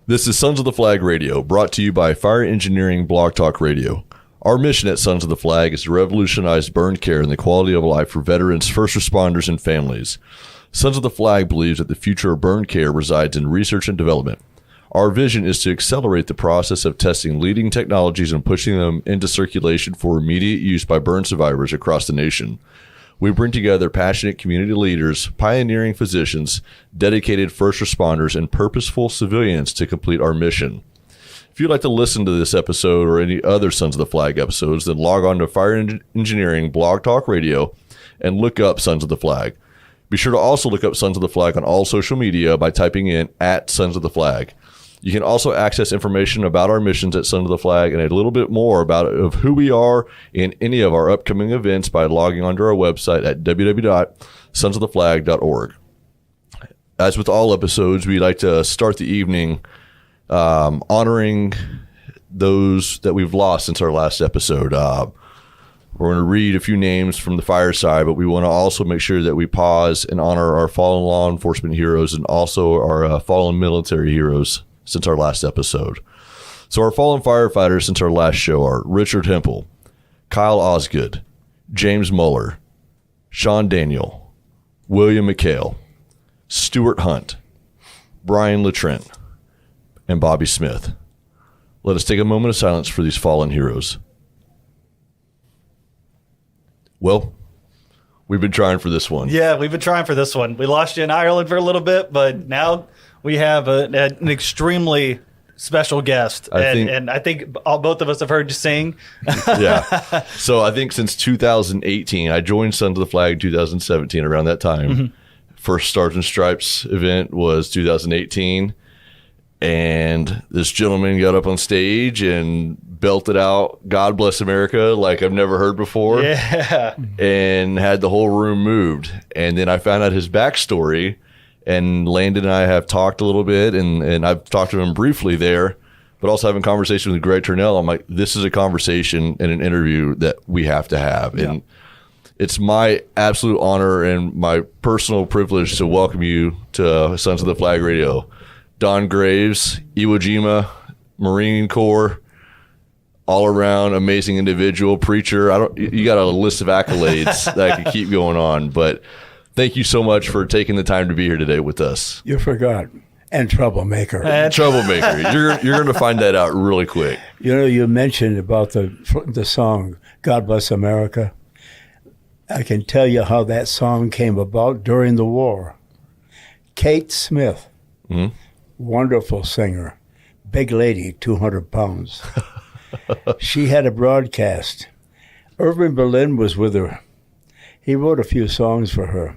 This is Sons of the Flag Radio, brought to you by Fire Engineering Blog Talk Radio. Our mission at Sons of the Flag is to revolutionize burn care and the quality of life for veterans, first responders, and families. Sons of the Flag believes that the future of burn care resides in research and development. Our vision is to accelerate the process of testing leading technologies and pushing them into circulation for immediate use by burn survivors across the nation. We bring together passionate community leaders, pioneering physicians, dedicated first responders, and purposeful civilians to complete our mission. If you'd like to listen to this episode or any other Sons of the Flag episodes, then log on to Fire Engineering Blog Talk Radio and look up Sons of the Flag. Be sure to also look up Sons of the Flag on all social media by typing in @Sons of the Flag. You can also access information about our missions at Sons of the Flag and a little bit more of who we are in any of our upcoming events by logging onto our website at www.sonsoftheflag.org. As with all episodes, we like to start the evening honoring those that we've lost since our last episode. We're going to read a few names from the fireside, but we want to also make sure that we pause and honor our fallen law enforcement heroes and also our fallen military heroes since our last episode. So our fallen firefighters since our last show are Richard Hempel, Kyle Osgood, James Muller, Sean Daniel, William McHale, Stuart Hunt, Brian Latrent, and Bobby Smith. Let us take a moment of silence for these fallen heroes. Well, we've been trying for this one. Yeah, we've been trying for this one. We lost you in Ireland for a little bit, but now we have an extremely special guest. And I think both of us have heard you sing. Yeah. So I think since 2018, I joined Sons of the Flag in 2017, around that time. Mm-hmm. First Stars and Stripes event was 2018. And this gentleman got up on stage and belted out God Bless America like I've never heard before. Yeah. And had the whole room moved. And then I found out his backstory. And Landon and I have talked a little bit, and I've talked to him briefly there, but also having conversation with Greg Turnell. I'm like, this is a conversation and an interview that we have to have. Yeah. And it's my absolute honor and my personal privilege to welcome you to Sons of the Flag Radio. Don Graves, Iwo Jima, Marine Corps, all around amazing individual, preacher. You got a list of accolades that I could keep going on, but thank you so much for taking the time to be here today with us. You forgot. And troublemaker. Troublemaker. You're going to find that out really quick. You know, you mentioned about the song, God Bless America. I can tell you how that song came about during the war. Kate Smith, wonderful singer, big lady, 200 pounds. She had a broadcast. Irving Berlin was with her. He wrote a few songs for her.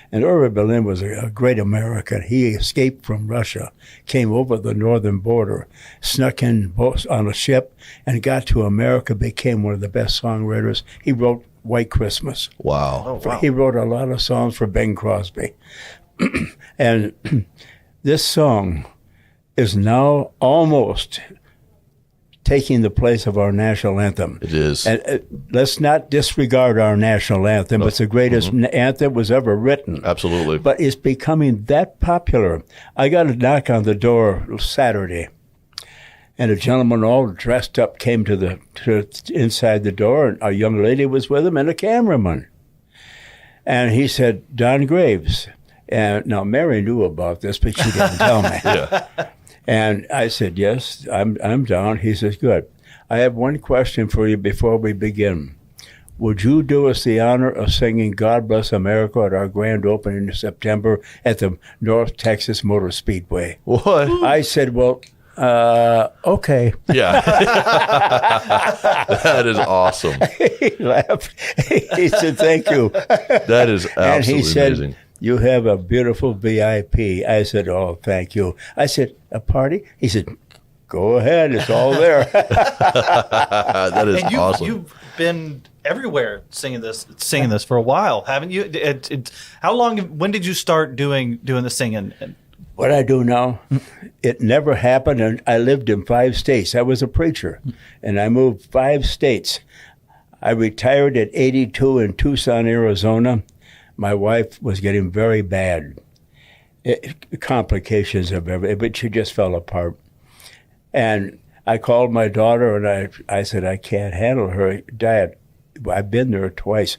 And Irving Berlin was a great American. He escaped from Russia, came over the northern border, snuck in on a ship, and got to America, became one of the best songwriters. He wrote White Christmas. Wow. Oh, wow. He wrote a lot of songs for Bing Crosby. And this song is now almost taking the place of our national anthem. It is. And let's not disregard our national anthem. It's the greatest anthem was ever written. Absolutely. But it's becoming that popular. I got a knock on the door Saturday, and a gentleman all dressed up came to inside the door, and a young lady was with him and a cameraman. And he said, Don Graves. And now Mary knew about this, but she didn't tell me. Yeah. And I said, yes, I'm Don. He says, good. I have one question for you before we begin. Would you do us the honor of singing God Bless America at our grand opening in September at the North Texas Motor Speedway? What? I said, well, okay. Yeah. That is awesome. He laughed. He said, thank you. That is absolutely and he said, amazing. You have a beautiful VIP. I said, oh, thank you. I said, a party? He said, go ahead. It's all there. That is awesome. You've been everywhere singing this for a while, haven't you? How long? When did you start doing the singing? What I do now, it never happened. And I lived in 5 states. I was a preacher, and I moved 5 states. I retired at 82 in Tucson, Arizona. My wife was getting very bad. Complications of everything, but she just fell apart. And I called my daughter and I said, I can't handle her. Dad, I've been there twice.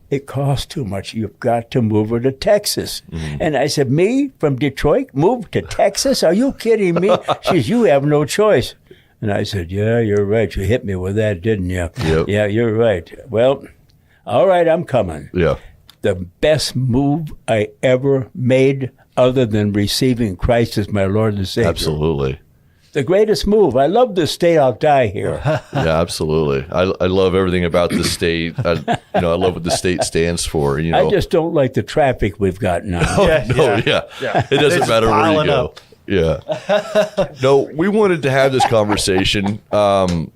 It costs too much. You've got to move her to Texas. Mm-hmm. And I said, me from Detroit, move to Texas? Are you kidding me? She said, you have no choice. And I said, yeah, you're right. You hit me with that, didn't you? Yep. Yeah, you're right. Well, all right, I'm coming. Yeah. The best move I ever made other than receiving Christ as my Lord and Savior. Absolutely. The greatest move. I love this state. I'll die here. Yeah, absolutely. I love everything about the state. I love what the state stands for. I just don't like the traffic we've got now. Yeah. It doesn't matter where you go. Up. Yeah. No, we wanted to have this conversation. Sons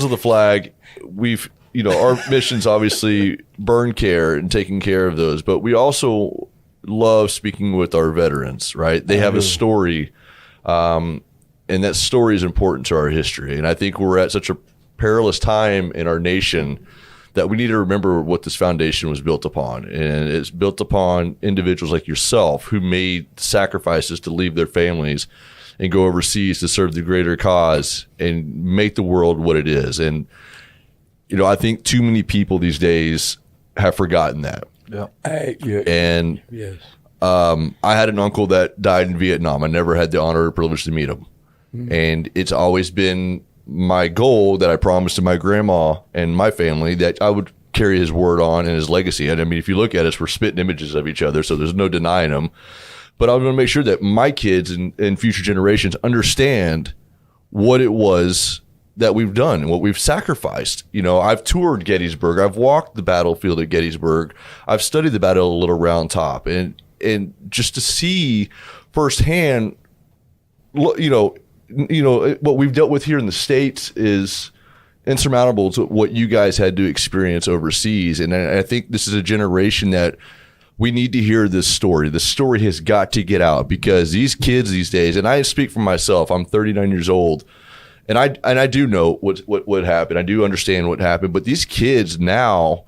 of the Flag, our mission's obviously burn care and taking care of those, but we also love speaking with our veterans, right? They have a story. And that story is important to our history. And I think we're at such a perilous time in our nation that we need to remember what this foundation was built upon. And it's built upon individuals like yourself who made sacrifices to leave their families and go overseas to serve the greater cause and make the world what it is. And, I think too many people these days have forgotten that. Yeah. And yes. I had an uncle that died in Vietnam. I never had the honor or privilege to meet him. Mm-hmm. And it's always been my goal that I promised to my grandma and my family that I would carry his word on and his legacy. And I mean, if you look at us, we're spitting images of each other, so there's no denying them. But I'm going to make sure that my kids and future generations understand what it was that we've done and what we've sacrificed. I've toured Gettysburg. I've walked the battlefield at Gettysburg. I've studied the Battle of Little Round Top. And just to see firsthand, what we've dealt with here in the States is insurmountable to what you guys had to experience overseas. And I think this is a generation that we need to hear this story. The story has got to get out because these kids these days, and I speak for myself, I'm 39 years old, and I do know what happened. I do understand what happened, but these kids now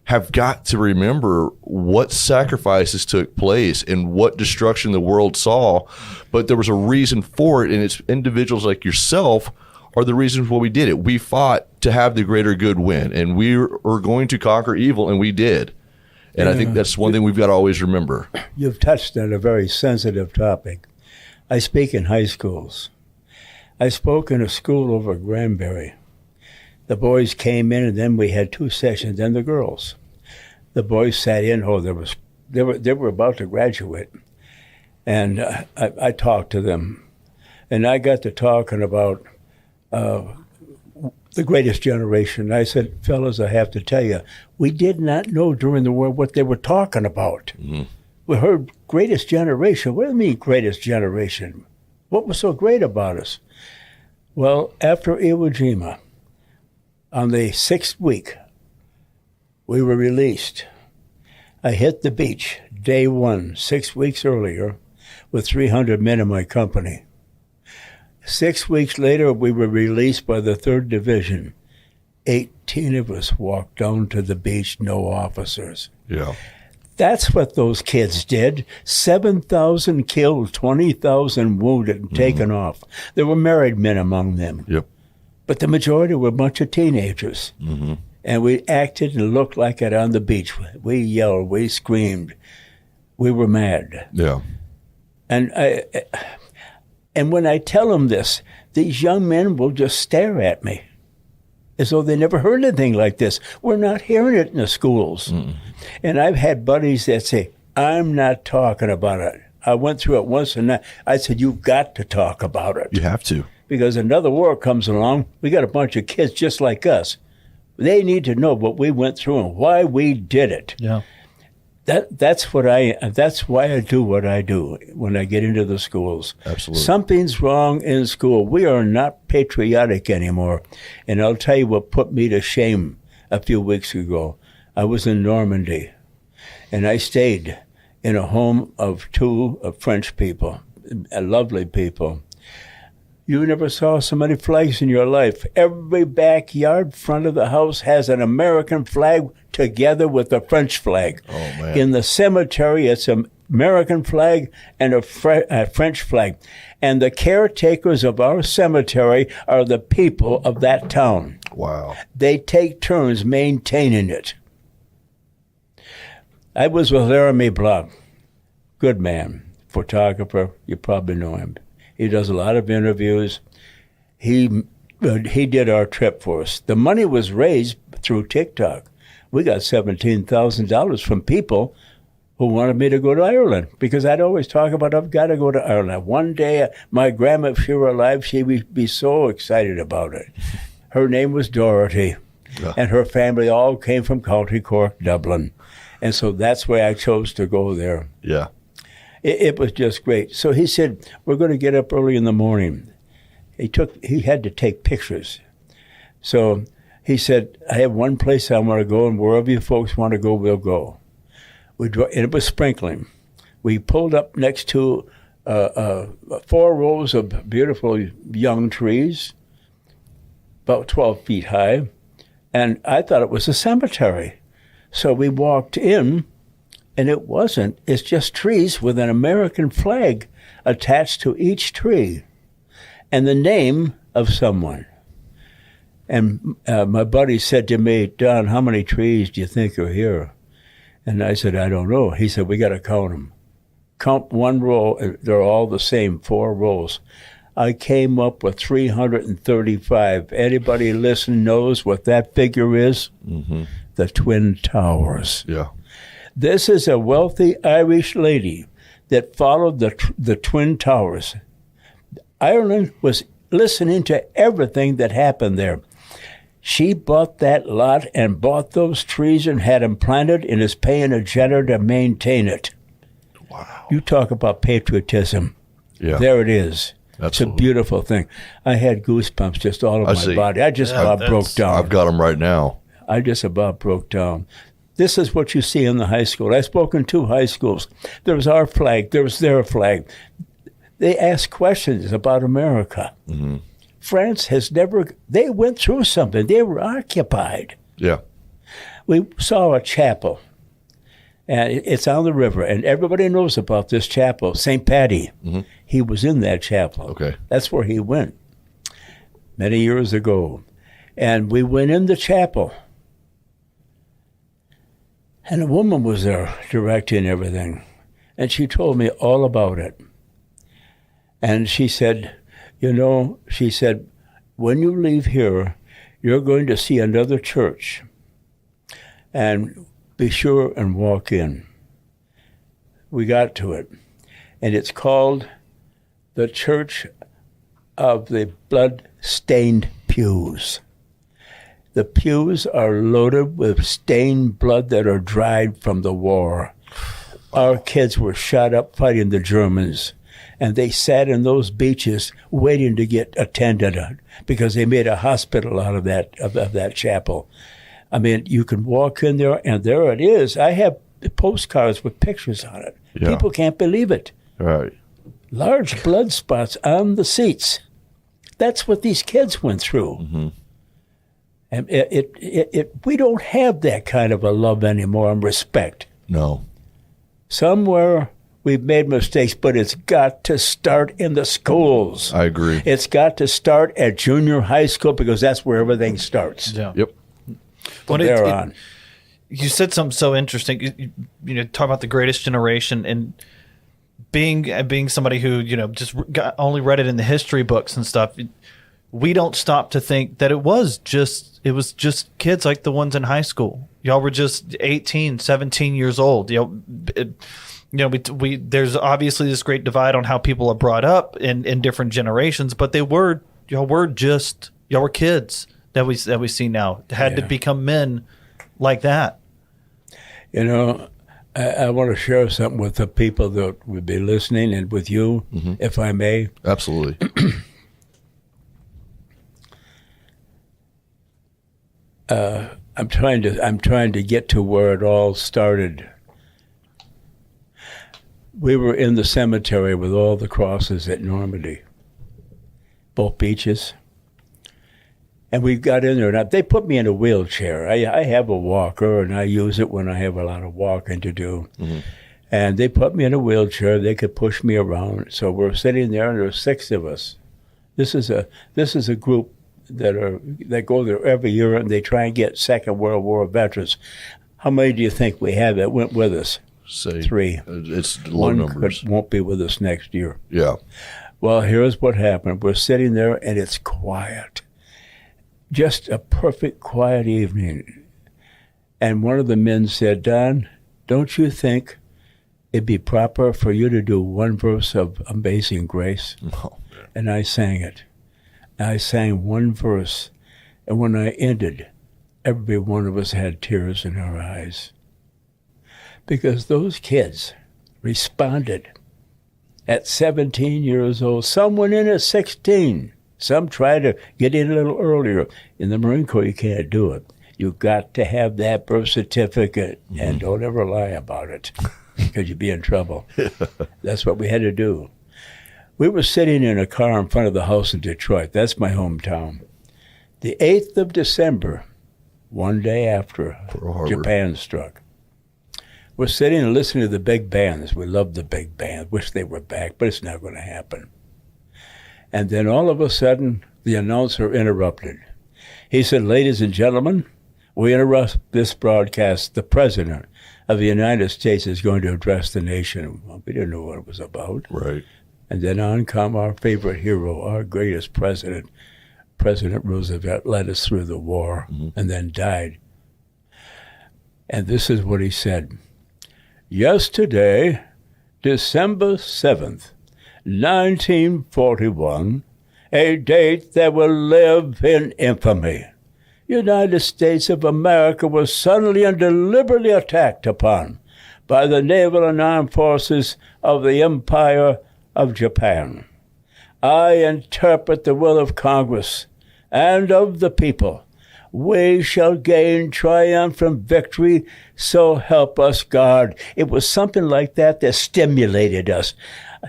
have got to remember what sacrifices took place and what destruction the world saw. But there was a reason for it, and it's individuals like yourself are the reasons why we did it. We fought to have the greater good win, and we were going to conquer evil, and we did. And I think that's one thing we've got to always remember. You've touched on a very sensitive topic. I speak in high schools. I spoke in a school over at Granbury. The boys came in, and then we had 2 sessions, then the girls. The boys sat in. They were about to graduate, and I talked to them, and I got to talking about the greatest generation. I said, fellas, I have to tell you, we did not know during the war what they were talking about. Mm-hmm. We heard greatest generation. What do you mean greatest generation? What was so great about us? Well, after Iwo Jima, on the 6th week, we were released. I hit the beach, day 1, 6 weeks earlier, with 300 men in my company. 6 weeks later, we were released by the 3rd Division. 18 of us walked down to the beach, no officers. Yeah. That's what those kids did. 7,000 killed, 20,000 wounded and taken off. There were married men among them. Yep. But the majority were a bunch of teenagers. Mm-hmm. And we acted and looked like it on the beach. We yelled, we screamed. We were mad. Yeah. And when I tell them this, these young men will just stare at me as though they never heard anything like this. We're not hearing it in the schools. Mm. And I've had buddies that say, I'm not talking about it. I went through it once, and I said, you've got to talk about it. You have to. Because another war comes along, we got a bunch of kids just like us. They need to know what we went through and why we did it. Yeah. That's why I do what I do when I get into the schools. Absolutely. Something's wrong in school. We are not patriotic anymore. And I'll tell you what put me to shame a few weeks ago. I was in Normandy, and I stayed in a home of 2 French people, lovely people. You never saw so many flags in your life. Every backyard front of the house has an American flag together with the French flag. Oh, man. In the cemetery, it's American flag and a French flag. And the caretakers of our cemetery are the people of that town. Wow. They take turns maintaining it. I was with Laramie Block. Good man, photographer. You probably know him. He does a lot of interviews. He did our trip for us. The money was raised through TikTok. We got $17,000 from people who wanted me to go to Ireland, because I'd always talk about, I've got to go to Ireland. One day, my grandma, if she were alive, she would be so excited about it. Her name was Dorothy, and her family all came from County Cork, Dublin. And so that's why I chose to go there. Yeah. It was just great. So he said, we're going to get up early in the morning. He had to take pictures. So he said, I have one place I want to go, and wherever you folks want to go, we'll go. And it was sprinkling. We pulled up next to 4 rows of beautiful young trees, about 12 feet high, and I thought it was a cemetery. So we walked in, and it wasn't. It's just trees with an American flag attached to each tree and the name of someone. And my buddy said to me, Don, how many trees do you think are here? And I said, I don't know. He said, we got to count them. Count one row. They're all the same, 4 rows. I came up with 335. Anybody listen knows what that figure is? Mm-hmm. The Twin Towers. Yeah. This is a wealthy Irish lady that followed the Twin Towers. Ireland was listening to everything that happened there. She bought that lot and bought those trees and had them planted and is paying a jetter to maintain it. Wow. You talk about patriotism. Yeah. There it is. Absolutely. It's a beautiful thing. I had goosebumps just all over my body. I just about broke down. I've got them right now. I just about broke down. This is what you see in the high school. I spoke in 2 high schools. There was our flag. There was their flag. They asked questions about America. Mm-hmm. France has never, they went through something. They were occupied. Yeah. We saw a chapel, and it's on the river, and everybody knows about this chapel, St. Paddy. Mm-hmm. He was in that chapel. Okay. That's where he went many years ago. And we went in the chapel, and a woman was there directing everything, and she told me all about it. And she said, when you leave here, you're going to see another church, and be sure and walk in. We got to it, and it's called the Church of the Blood-Stained Pews. The pews are loaded with stained blood that are dried from the war. Our kids were shot up fighting the Germans, and they sat in those beaches waiting to get attended on because they made a hospital out of that chapel. I mean, you can walk in there, and there it is. I have postcards with pictures on it. Yeah. People can't believe it. Right. Large blood spots on the seats. That's what these kids went through. Mm-hmm. And we don't have that kind of a love anymore and respect. No. Somewhere we've made mistakes, but it's got to start in the schools. I agree. It's got to start at junior high school because that's where everything starts. Yeah. Yep. From there on. You said something so interesting. You talk about the greatest generation and being somebody who just only read it in the history books and stuff. We don't stop to think that it was just kids like the ones in high school. Y'all were just 18, 17 years old. There's obviously this great divide on how people are brought up in different generations, but y'all were kids that we see now. Had to become men like that. I want to share something with the people that would be listening and with you, mm-hmm. if I may. Absolutely. I'm trying to get to where it all started. We were in the cemetery with all the crosses at Normandy, both beaches. And we got in there, and they put me in a wheelchair. I have a walker, and I use it when I have a lot of walking to do. Mm-hmm. And they put me in a wheelchair. They could push me around. So we're sitting there, and there's 6 of us. This is a group that go there every year, and they try and get Second World War veterans. How many do you think we have that went with us? Say 3. It's low numbers. Won't be with us next year. Yeah. Well, here's what happened. We're sitting there, and it's quiet. Just a perfect quiet evening. And one of the men said, Don, don't you think it'd be proper for you to do one verse of Amazing Grace? Oh, and I sang it. I sang one verse. And when I ended, every one of us had tears in our eyes. Because those kids responded at 17 years old. Some went in at 16. Some tried to get in a little earlier. In the Marine Corps, you can't do it. You've got to have that birth certificate, and don't ever lie about it, because you'd be in trouble. That's what we had to do. We were sitting in a car in front of the house in Detroit. That's my hometown. The 8th of December, one day after Japan struck. We're sitting and listening to the big bands. We love the big band. Wish they were back, but it's not going to happen. And then all of a sudden, the announcer interrupted. He said, ladies and gentlemen, we interrupt this broadcast. The President of the United States is going to address the nation. Well, we didn't know what it was about. Right. And then on come our favorite hero, our greatest president. President Roosevelt led us through the war and then died. And this is what he said. Yesterday, December 7th, 1941, a date that will live in infamy. United States of America was suddenly and deliberately attacked upon by the naval and armed forces of the Empire of Japan. I interpret the will of Congress and of the people. We shall gain triumphant victory, so help us God. It was something like that that stimulated us.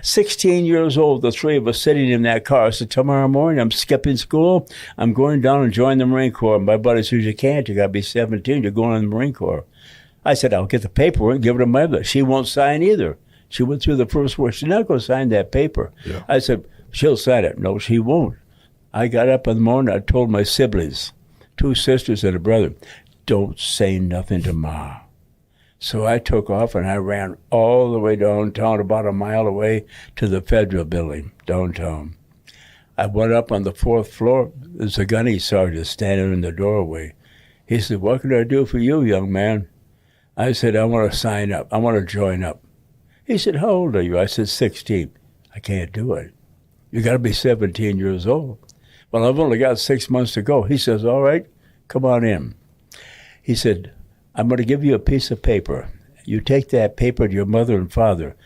16 years old, the 3 of us sitting in that car. I said, tomorrow morning I'm skipping school. I'm going down and join the Marine Corps. And my buddy says, you can't. You got to be 17. You're going in the Marine Corps. I said, I'll get the paperwork and give it to my mother. She won't sign either. She went through the first word. She's not going to sign that paper. Yeah. I said, she'll sign it. No, she won't. I got up in the morning. I told my siblings, 2 sisters and a brother, don't say nothing to Ma. So I took off and I ran all the way downtown, about a mile away to the Federal Building downtown. I went up on the 4th floor. There's a gunny sergeant standing in the doorway. He said, what can I do for you, young man? I said, I want to sign up. I want to join up. He said, how old are you? I said, 16. I can't do it. You got to be 17 years old. Well, I've only got 6 months to go. He says, all right, come on in. He said, I'm going to give you a piece of paper. You take that paper to your mother and father.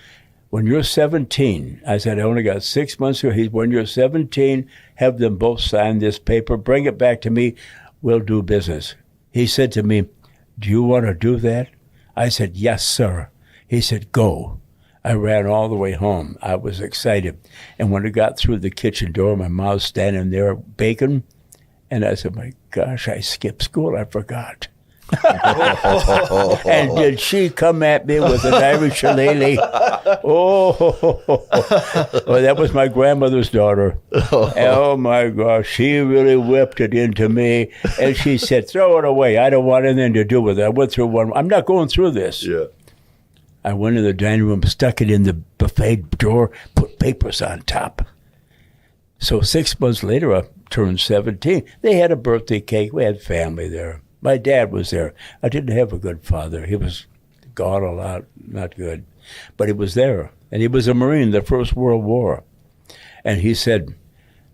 When you're 17, I said, I only got 6 months to go. When you're 17, have them both sign this paper. Bring it back to me. We'll do business. He said to me, do you want to do that? I said, yes, sir. He said, go. I ran all the way home. I was excited. And when I got through the kitchen door, my mom was standing there baking. And I said, my gosh, I skipped school. I forgot. And did she come at me with an Irish shillelagh? Oh, well, that was my grandmother's daughter. Oh, my gosh. She really whipped it into me. And she said, throw it away. I don't want anything to do with it. I went through one. I'm not going through this. Yeah. I went in the dining room, stuck it in the buffet door, put papers on top. So 6 months later, I turned 17. They had a birthday cake. We had family there. My dad was there. I didn't have a good father. He was gone a lot, not good. But he was there. And he was a Marine, the First World War. And he said,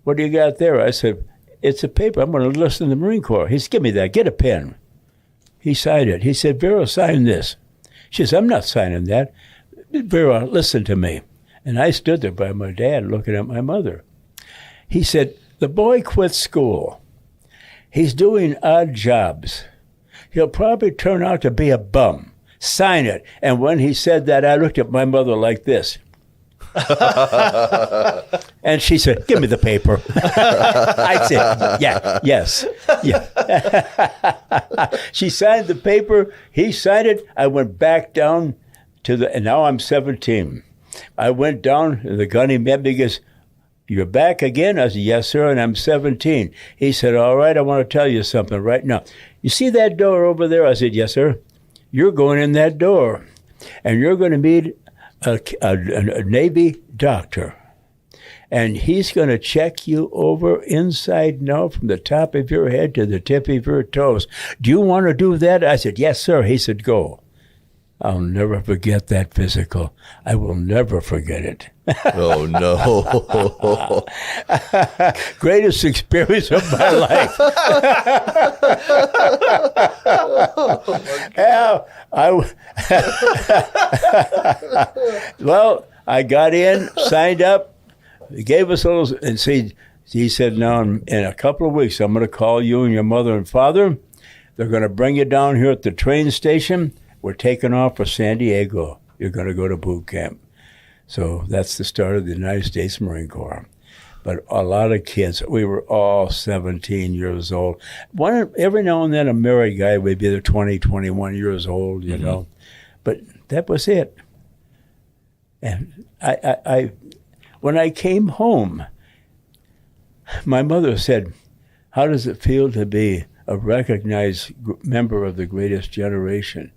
what do you got there? I said, it's a paper. I'm going to enlist in the Marine Corps. He said, give me that. Get a pen. He signed it. He said, Vera, sign this. She said, I'm not signing that. Vera, listen to me. And I stood there by my dad looking at my mother. He said, the boy quit school. He's doing odd jobs. He'll probably turn out to be a bum. Sign it. And when he said that, I looked at my mother like this. And she said, give me the paper. I said, yeah, yes. Yeah. She signed the paper. He signed it. I went back down and now I'm 17. I went down, and the gunny met me, because you're back again? I said, yes, sir, and I'm 17. He said, all right, I want to tell you something right now. You see that door over there? I said, yes, sir. You're going in that door, and you're going to meet a Navy doctor, and he's going to check you over inside now from the top of your head to the tip of your toes. Do you want to do that? I said, yes, sir. He said, go. I'll never forget that physical. I will never forget it. Oh, no. Greatest experience of my life. Yeah, well, I got in, signed up. He gave us a little, and he said, now in a couple of weeks, I'm going to call you and your mother and father. They're going to bring you down here at the train station. We're taking off for San Diego. You're going to go to boot camp. So that's the start of the United States Marine Corps. But a lot of kids, we were all 17 years old. Every now and then a married guy would be either 20, 21 years old, you know. But that was it. And I when I came home, my mother said, how does it feel to be a recognized member of the greatest generation?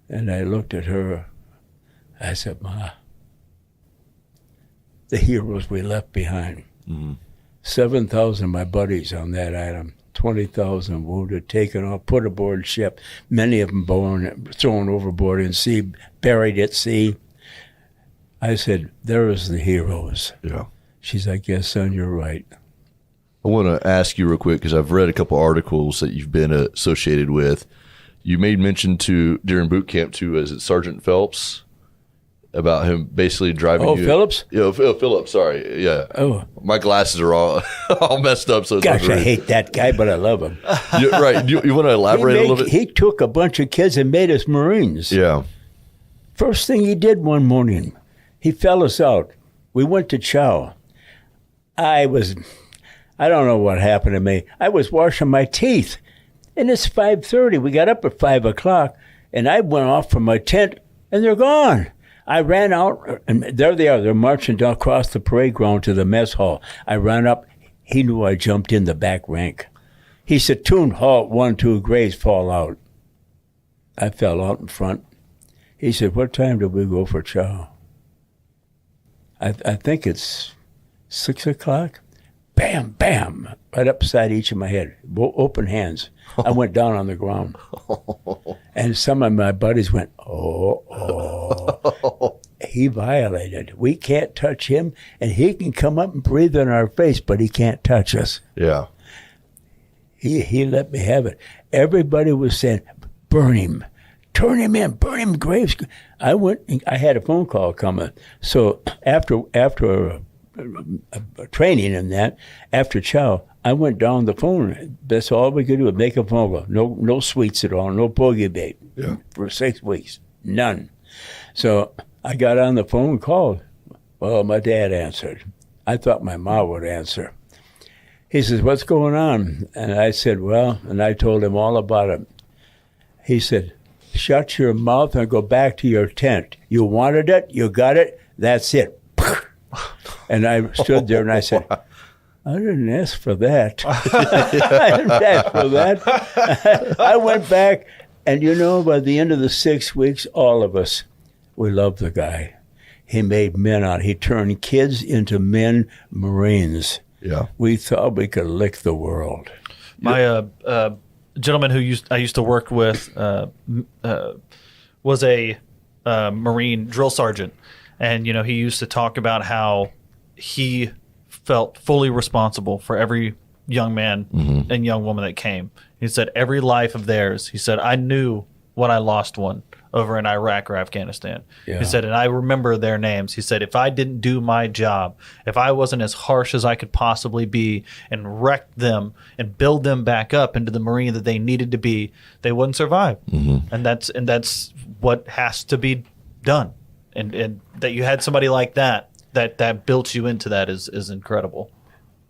And I looked at her. I said, Ma, the heroes we left behind. 7,000 of my buddies on that island, 20,000 wounded, taken off, put aboard ship, many of them thrown overboard in sea, buried at sea. I said, there is the heroes. Yeah. She's like, yes, son, you're right. I want to ask you real quick, because I've read a couple articles that you've been associated with. You made mention during boot camp to, is it Sergeant Phelps, about him basically driving you. Oh, Phillips? Yeah, Phillips, sorry. Yeah. Oh. My glasses are all messed up. So it's Gosh, I hate that guy, but I love him. Right. You want to elaborate a little bit? He took a bunch of kids and made us Marines. Yeah. First thing he did one morning, he fell us out. We went to chow. I don't know what happened to me. I was washing my teeth. And it's 5:30. We got up at 5 o'clock, and I went off from my tent, and they're gone. I ran out, and there they are. They're marching down across the parade ground to the mess hall. I ran up. He knew I jumped in the back rank. He said, "Tune, halt, 1, 2, graze, fall out." I fell out in front. He said, "What time did we go for chow?" I think it's 6 o'clock. Bam, bam, right up beside each of my head, open hands. I went down on the ground. And some of my buddies went, oh. He violated. We can't touch him, and he can come up and breathe in our face, but he can't touch us. Yeah. He let me have it. Everybody was saying, burn him, turn him in, burn him, graves. I went, I had a phone call coming. So after training and that, after chow, I went down the phone. That's all we could do was make a phone call. No sweets at all, no boogie bait. Yeah. For 6 weeks, none. So I got on the phone and called. Well, my dad answered. I thought my mom would answer. He says, "What's going on?" And I said, well, and I told him all about it. He said, "Shut your mouth and go back to your tent. You wanted it, you got it, that's it." And I stood there and I said, I didn't ask for that. I didn't ask for that. I went back, and by the end of the 6 weeks, all of us, we loved the guy. He made men out. He turned kids into men, Marines. Yeah. We thought we could lick the world. My gentleman who I used to work with was a Marine drill sergeant. And, he used to talk about how he felt fully responsible for every young man and young woman that came. He said, every life of theirs, he said, I knew when I lost one over in Iraq or Afghanistan. Yeah. He said, and I remember their names. He said, if I didn't do my job, if I wasn't as harsh as I could possibly be and wreck them and build them back up into the Marine that they needed to be, they wouldn't survive. And that's what has to be done. And that you had somebody like that built you into that is incredible.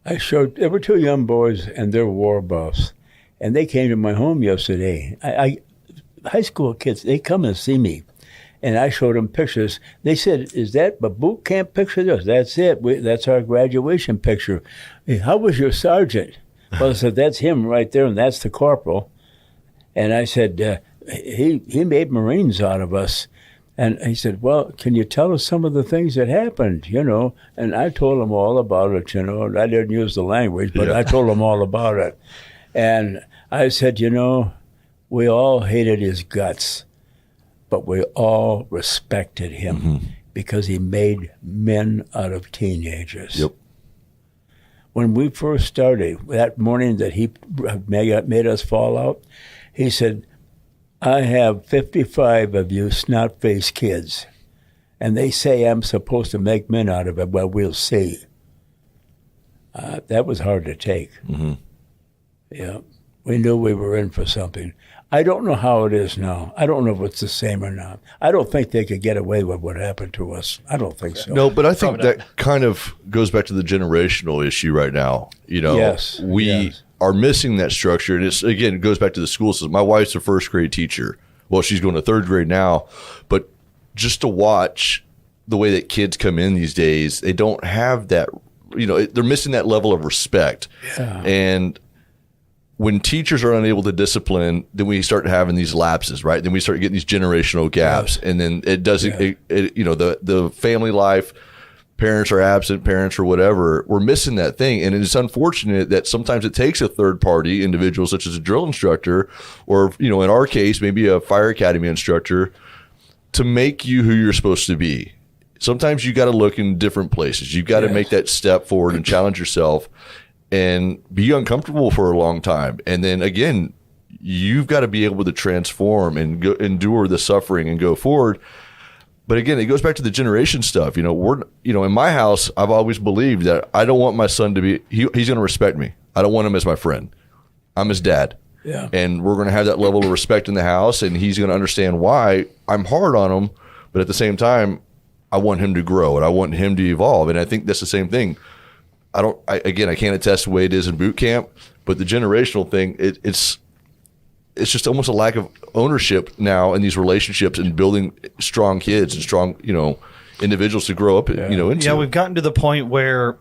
There were 2 young boys, and they're war buffs, and they came to my home yesterday. High school kids, they come and see me, And I showed them pictures. They said, "Is that a boot camp picture?" That's it. That's our graduation picture. How was your sergeant? Well, I said, "That's him right there, and that's the corporal." And I said, he made Marines out of us. And he said, "Well, can you tell us some of the things that happened, And I told him all about it, I didn't use the language, but I told him all about it. And I said, we all hated his guts, but we all respected him because he made men out of teenagers." Yep. When we first started, that morning that he made us fall out, he said, "I have 55 of you snot-faced kids, and they say I'm supposed to make men out of it. Well, we'll see." That was hard to take. Yeah. We knew we were in for something. I don't know how it is now. I don't know if it's the same or not. I don't think they could get away with what happened to us. I don't think so. No, but I think that kind of goes back to the generational issue right now. Yes. We are missing that structure. And it goes back to the school system. My wife's a first grade teacher. Well, she's going to third grade now. But just to watch the way that kids come in these days, they don't have that, they're missing that level of respect. Yeah. And when teachers are unable to discipline, then we start having these lapses, right? Then we start getting these generational gaps. And then it doesn't, the family life, parents are absent, parents or whatever, we're missing that thing. And it's unfortunate that sometimes it takes a third party individual, such as a drill instructor, or, in our case, maybe a fire academy instructor, to make you who you're supposed to be. Sometimes you got to look in different places. You've got to make that step forward and challenge yourself and be uncomfortable for a long time. And then again, you've got to be able to transform and endure the suffering and go forward. But again, it goes back to the generation stuff. In my house, I've always believed that I don't want my son to be, he's going to respect me. I don't want him as my friend. I'm his dad. Yeah. And we're going to have that level of respect in the house, and he's going to understand why I'm hard on him. But at the same time, I want him to grow and I want him to evolve. And I think that's the same thing. I can't attest to the way it is in boot camp, but the generational thing, it's just almost a lack of ownership now in these relationships and building strong kids and strong, individuals to grow up, into. Yeah, we've gotten to the point where,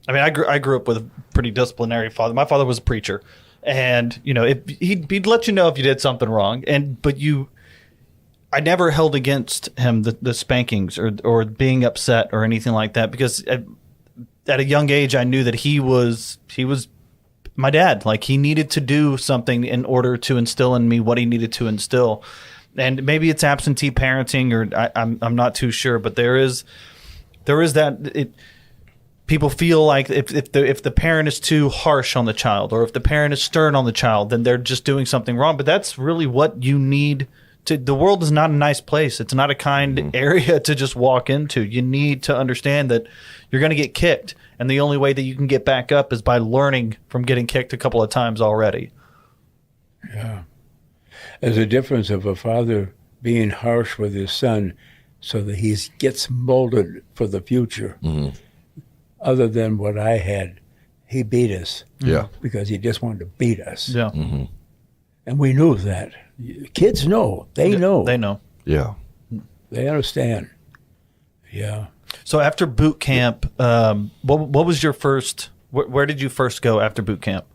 I grew up with a pretty disciplinary father. My father was a preacher, and he'd let you know if you did something wrong, I never held against him the spankings or being upset or anything like that, because at a young age I knew that he was my dad. Like, he needed to do something in order to instill in me what he needed to instill. And maybe it's absentee parenting, or I'm not too sure, but there is that people feel like if the parent is too harsh on the child, or if the parent is stern on the child, then they're just doing something wrong. But that's really what you need to. The world is not a nice place. It's not a kind area to just walk into. You need to understand that you're going to get kicked, and the only way that you can get back up is by learning from getting kicked a couple of times already. Yeah. There's a difference of a father being harsh with his son so that he gets molded for the future. Mm-hmm. Other than what I had, he beat us. Yeah. Because he just wanted to beat us. Yeah. Mm-hmm. And we knew that. Kids know. They know. They know. Yeah. They understand. Yeah. So after boot camp, what was your first? Where did you first go after boot camp?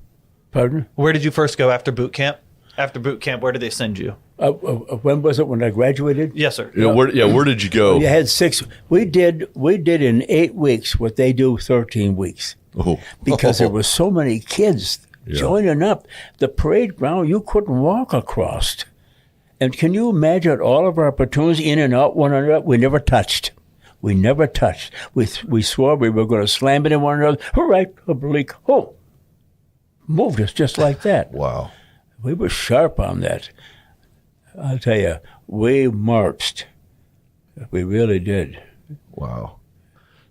Pardon? Where did you first go after boot camp? After boot camp, where did they send you? When was it? When I graduated? Yes, sir. Where did you go? You had 6. We did in 8 weeks what they do 13 weeks. Oh. Because there were so many kids joining up. The parade ground, you couldn't walk across. And can you imagine all of our platoons in and out one another? We never touched. We never touched. We swore we were going to slam it in one another. All right, oblique. Oh, moved us just like that. Wow. We were sharp on that. I'll tell you, we marched. We really did. Wow.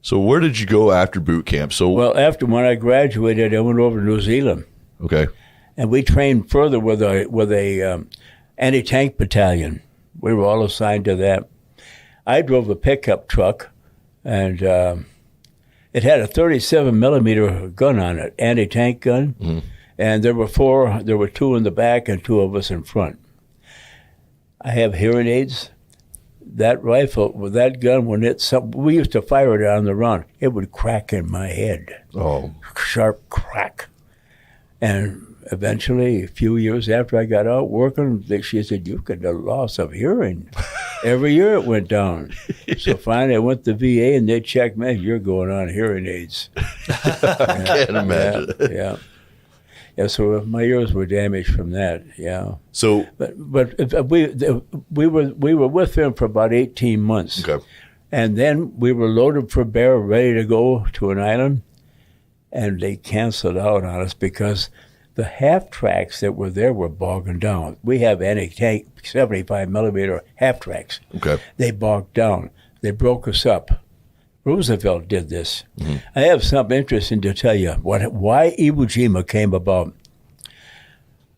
So where did you go after boot camp? Well, when I graduated, I went over to New Zealand. Okay. And we trained further with a anti-tank battalion. We were all assigned to that. I drove a pickup truck, and it had a 37 millimeter gun on it, anti-tank gun. Mm-hmm. And there were 4. There were 2 in the back and 2 of us in front. I have hearing aids. that rifle with that gun, we used to fire it on the run, it would crack in my head. Oh, Sharp crack. And eventually, a few years after I got out working, she said, "You got a loss of hearing." Every year it went down. So finally I went to VA and they checked me. "You're going on hearing aids." I can't imagine. Yeah, so my ears were damaged from that, yeah. So, But we were with them for about 18 months. okay. And then we were loaded for bear, ready to go to an island, and they canceled out on us because the half tracks that were there were bogging down. We have anti-tank 75 millimeter half tracks. Okay. They bogged down. They broke us up. Roosevelt did this. Mm-hmm. I have something interesting to tell you. Why Iwo Jima came about.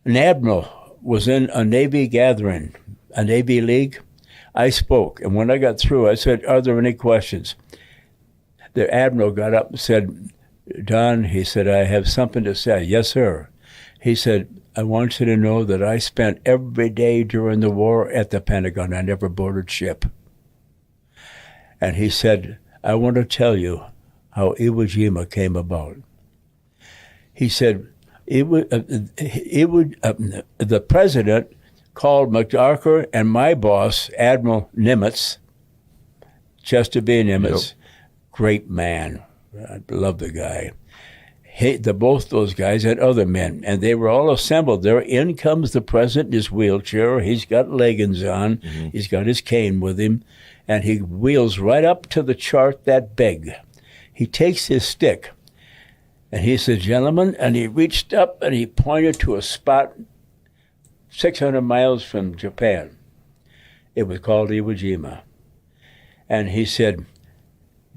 An admiral was in a Navy gathering, a Navy league. I spoke, and when I got through, I said, "Are there any questions?" The admiral got up and said, "Don," he said, "I have something to say." "Yes, sir." He said, "I want you to know that I spent every day during the war at the Pentagon. I never boarded ship." And he said, "I want to tell you how Iwo Jima came about." He said, the president called MacArthur and my boss, Admiral Nimitz, Chester B. Nimitz, great man. I love the guy. Both those guys and other men, and they were all assembled there. In comes the president in his wheelchair. He's got leggings on. Mm-hmm. He's got his cane with him, and he wheels right up to the chart that big. He takes his stick, and he said, "Gentlemen," and he reached up and he pointed to a spot 600 miles from Japan. It was called Iwo Jima. And he said,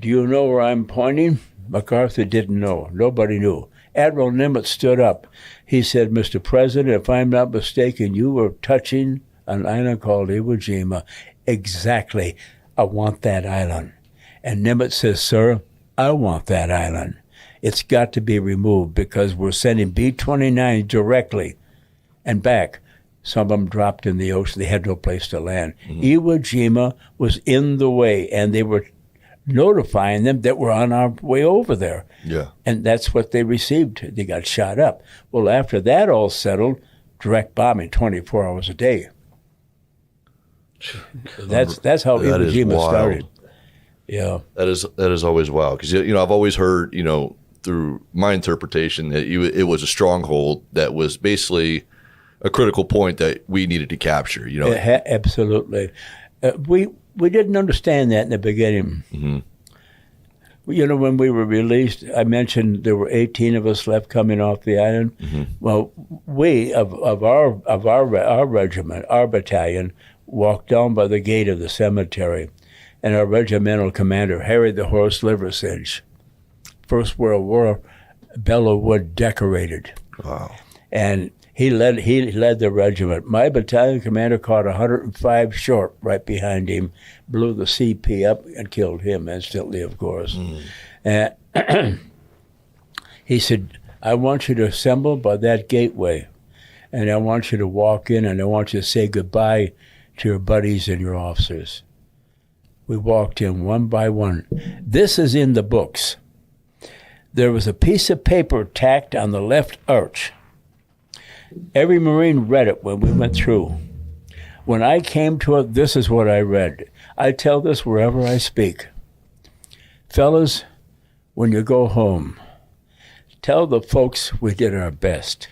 "Do you know where I'm pointing?" MacArthur didn't know. Nobody knew. Admiral Nimitz stood up. He said, "Mr. President, if I'm not mistaken, you were touching an island called Iwo Jima." "Exactly. I want that island." And Nimitz says, "Sir, I want that island. It's got to be removed because we're sending B-29 directly and back." Some of them dropped in the ocean. They had no place to land. Mm-hmm. Iwo Jima was in the way, and they were notifying them that we're on our way over there. Yeah. And that's what they received. They got shot up. Well, after that all settled, direct bombing 24 hours a day. That's how Iwo Jima started. Yeah. That is always wild because I've always heard through my interpretation that it was a stronghold that was basically a critical point that we needed to capture. Absolutely. We didn't understand that in the beginning. Mm-hmm. When we were released, I mentioned there were 18 of us left coming off the island. Mm-hmm. Well, we of our regiment, our battalion, walked down by the gate of the cemetery, and our regimental commander, Harry the Horse Liversidge, First World War, bellow wood decorated. Wow. And he led the regiment. My battalion commander caught 105 short right behind him, blew the CP up and killed him instantly, of course. Mm. And he said, "I want you to assemble by that gateway, and I want you to walk in, and I want you to say goodbye to your buddies and your officers." We walked in one by one. This is in the books. There was a piece of paper tacked on the left arch. Every Marine read it when we went through. When I came to it, this is what I read. I tell this wherever I speak. "Fellas, when you go home, tell the folks we did our best,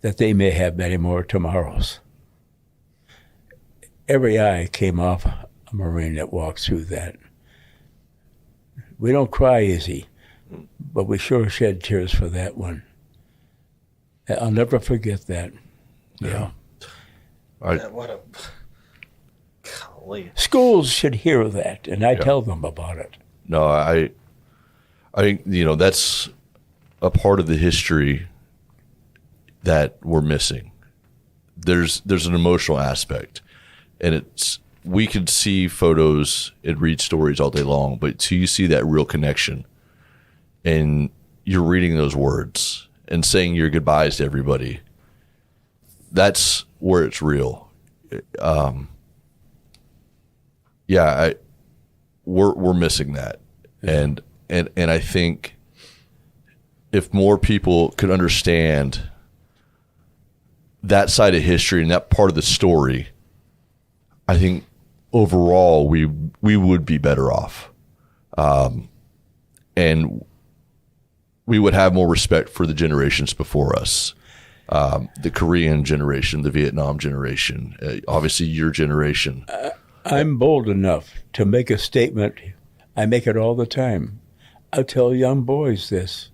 that they may have many more tomorrows." Every eye came off a Marine that walked through that. We don't cry easy, but we sure shed tears for that one. I'll never forget that. Yeah. What a golly. Schools should hear that, and I tell them about it. No, I think that's a part of the history that we're missing. There's an emotional aspect, and we could see photos and read stories all day long, but until you see that real connection, and you're reading those words and saying your goodbyes to everybody, that's where it's real. we're missing that. And I think if more people could understand that side of history and that part of the story, I think overall we would be better off. And we would have more respect for the generations before us. The Korean generation, the Vietnam generation, obviously your generation. I'm bold enough to make a statement. I make it all the time. I tell young boys this.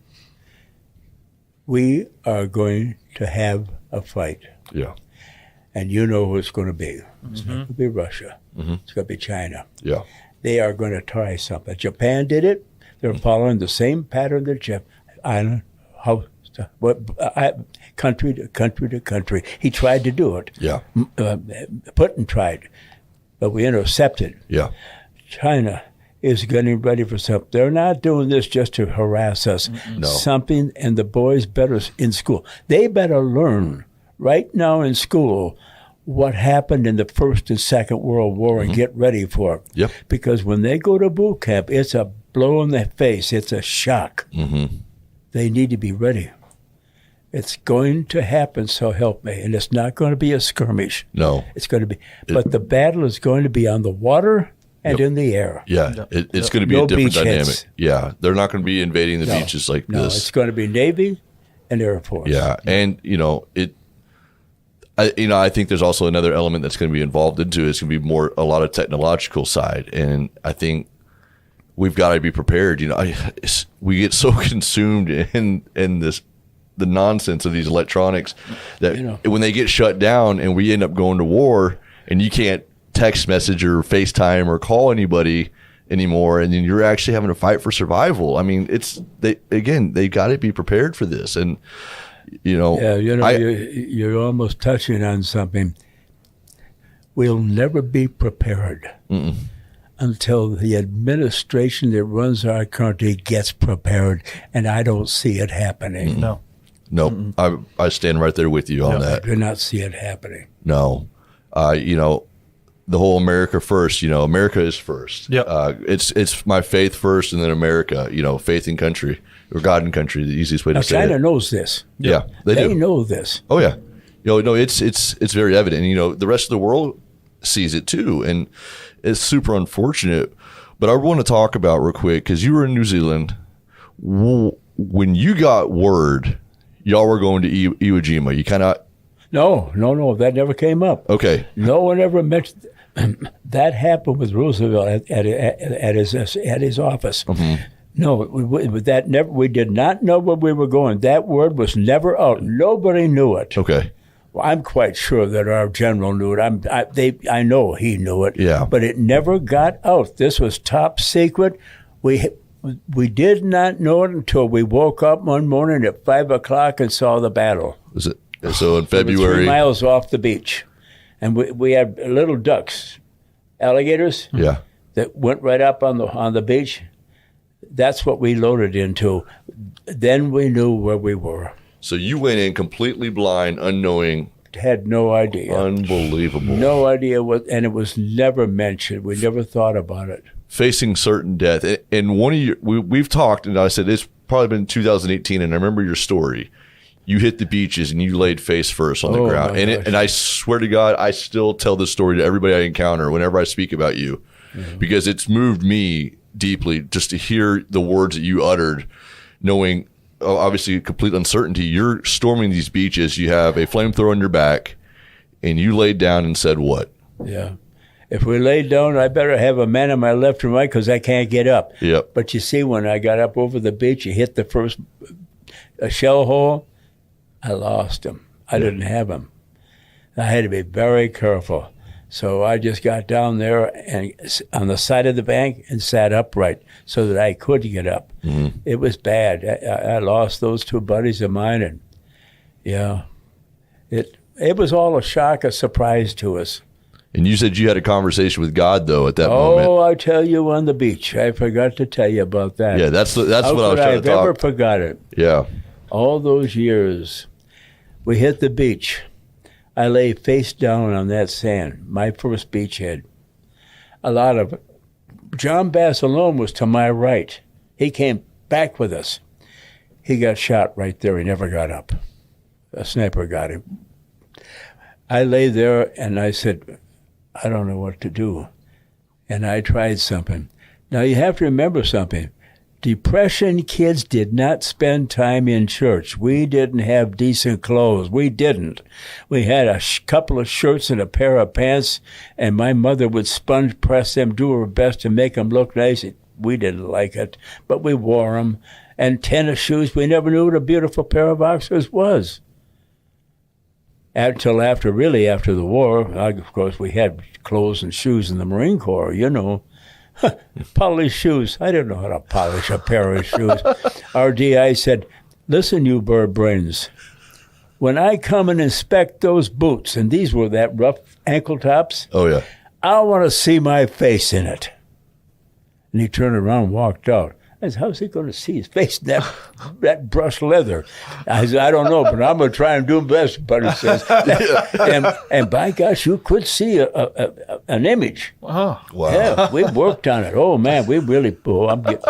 We are going to have a fight. Yeah. And you know who it's going to be. It's not going to be Russia. It's going to be China. Yeah. They are going to try something. Japan did it. They're following the same pattern that country to country to country. He tried to do it. Yeah. Putin tried, but we intercepted. Yeah. China is getting ready for something. They're not doing this just to harass us. No. Something, and the boys better in school. They better learn right now in school what happened in the First and Second World War and get ready for it. Yep. Because when they go to boot camp, it's a blow in the face. It's a shock. They need to be ready. It's going to happen, so help me. And it's not going to be a skirmish. No. It's going to be. But the battle is going to be on the water and in the air. Yeah. It's going to be No a different beach dynamic. hits. Yeah. They're not going to be invading the beaches like No, this. it's going to be Navy and Air Force. Yeah. And, I think there's also another element that's going to be involved into it. It's going to be a lot of technological side. And I think we've got to be prepared. We get so consumed in the nonsense of these electronics that when they get shut down and we end up going to war and you can't text message or FaceTime or call anybody anymore, and then you're actually having to fight for survival. I mean, they got to be prepared for this. And, you're almost touching on something. We'll never be prepared until the administration that runs our country gets prepared, and I don't see it happening. No. Nope. I stand right there with you on that. I do not see it happening. No. The whole America first, America is first. Yep. It's my faith first and then America, faith in country or God in country, the easiest way to say China it. knows this. Yeah, they do. know this. Oh yeah. It's very evident. The rest of the world sees it too, and it's super unfortunate. But I want to talk about real quick, because you were in New Zealand when you got word y'all were going to Iwo Jima. You kind of No, that never came up. Okay. No one ever mentioned that. Happened with Roosevelt at his office. No, we did not know where we were going. That word was never out. Nobody knew it. Okay. Well, I'm quite sure that our general knew it. I know he knew it. Yeah. But it never got out. This was top secret. We did not know it until we woke up one morning at 5 o'clock and saw the battle. Was it so in We were February? 3 miles off the beach, and we had little ducks, alligators. Yeah. That went right up on the beach. That's what we loaded into. Then we knew where we were. So you went in completely blind, unknowing. Had no idea. Unbelievable. No idea what, and it was never mentioned. We never thought about it. Facing certain death. And one of we've talked, and I said it's probably been 2018, and I remember your story. You hit the beaches and you laid face first on the ground. And I swear to God, I still tell this story to everybody I encounter whenever I speak about you, because it's moved me deeply just to hear the words that you uttered, knowing obviously complete uncertainty. You're storming these beaches. You have a flamethrower on your back, and you laid down and said what? Yeah. If we laid down, I better have a man on my left and right because I can't get up. Yep. But you see, when I got up over the beach, you hit the first shell hole, I lost him. I didn't have him. I had to be very careful. So I just got down there and on the side of the bank and sat upright so that I could get up. It was bad. I lost those two buddies of mine, and it was all a shock, a surprise to us. And you said you had a conversation with God, though, at that moment. Oh, I tell you, on the beach. I forgot to tell you about that. Yeah, that's what I was trying to I've talk. never forgot it. Yeah. All those years, we hit the beach. I lay face down on that sand, my first beachhead. a lot of John Bass alone was to my right. He came back with us. He got shot right there. He never got up. A sniper got him. I lay there and I said, I don't know what to do. And I tried something. Now you have to remember something. Depression kids did not spend time in church. We didn't have decent clothes. We didn't. We had a couple of shirts and a pair of pants, and my mother would sponge press them, do her best to make them look nice. We didn't like it, but we wore them. And tennis shoes, we never knew what a beautiful pair of Oxfords was. Until after the war, of course, we had clothes and shoes in the Marine Corps, you know. Polished shoes. I didn't know how to polish a pair of shoes. Our DI said, listen, you bird brains, when I come and inspect those boots, and these were that rough ankle tops, Oh, yeah. I want to see my face in it. And he turned around and walked out. I said, how's he going to see his face in that brushed leather? I said, I don't know, but I'm going to try and do my best, Buddy says. And by gosh, you could see an image. Oh. Wow. Yeah, we worked on it. Oh, man, we really, I'm getting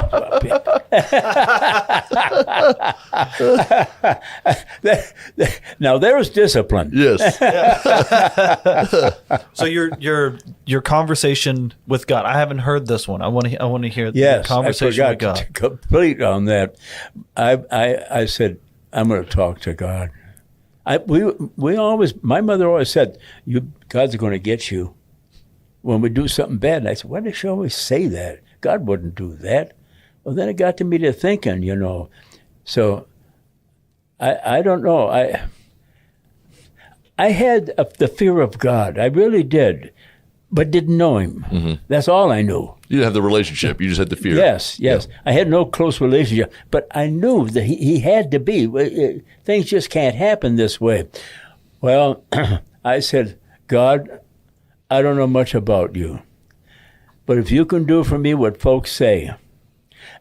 Now, there's discipline. Yes. So your conversation with God. I haven't heard this one. I want to hear Yes, the conversation I with God. forgot to complete on that. I said, I'm going to talk to God. My mother always said, God's going to get you when we do something bad. And I said, why does she always say that? God wouldn't do that. Well, then it got to me to thinking, you know. So I don't know. I had the fear of God. I really did, but didn't know him. Mm-hmm. That's all I knew. You didn't have the relationship. You just had the fear. Yes. Yeah. I had no close relationship, but I knew that he had to be. Things just can't happen this way. Well, I said, God, I don't know much about you, but if you can do for me what folks say,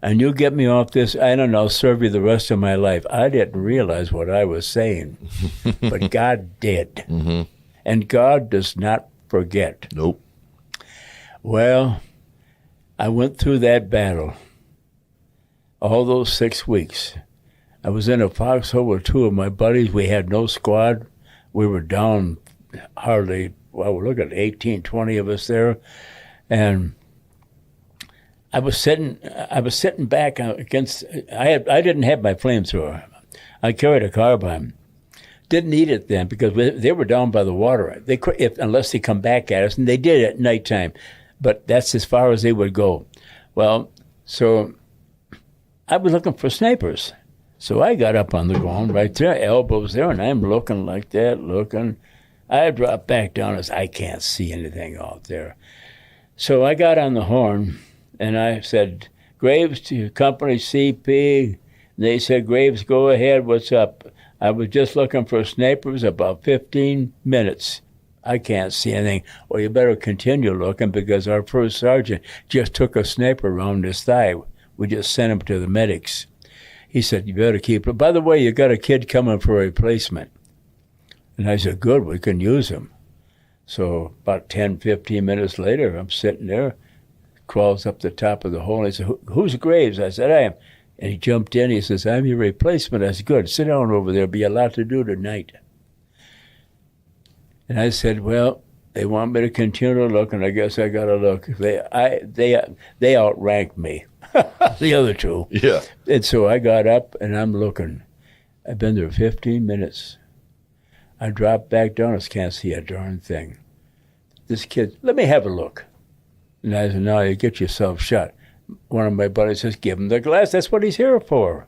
and you get me off this, I don't know, I'll serve you the rest of my life. I didn't realize what I was saying, but God did. Mm-hmm. And God does not forget. Nope. Well, I went through that battle all those 6 weeks. I was in a foxhole with two of my buddies. We had no squad. We were down hardly, we're looking at 18, 20 of us there. And I was sitting back against. I didn't have my flamethrower. I carried a carbine. Didn't need it then because they were down by the water. They could, unless they come back at us, and they did at nighttime. But that's as far as they would go. Well, so I was looking for snipers. So I got up on the ground right there, elbows there, and I'm looking like that, looking. I dropped back down as I can't see anything out there. So I got on the horn. And I said, Graves to company CP. And they said, Graves, go ahead. What's up? I was just looking for snipers about 15 minutes. I can't see anything. Well, you better continue looking because our first sergeant just took a sniper around his thigh. We just sent him to the medics. He said, you better keep it. By the way, you got a kid coming for a replacement. And I said, good, we can use him. So about 10, 15 minutes later, I'm sitting there. Crawls up the top of the hole. And he said, who's Graves? I said, I am. And he jumped in. He says, I'm your replacement. I said, good. Sit down over there. Be a lot to do tonight. And I said, well, they want me to continue to look, and I guess I got to look. They outranked me, the other two. Yeah. And so I got up, and I'm looking. I've been there 15 minutes. I dropped back down. I can't see a darn thing. This kid, let me have a look. And I said, no, you get yourself shot. One of my buddies says, give him the glass. That's what he's here for.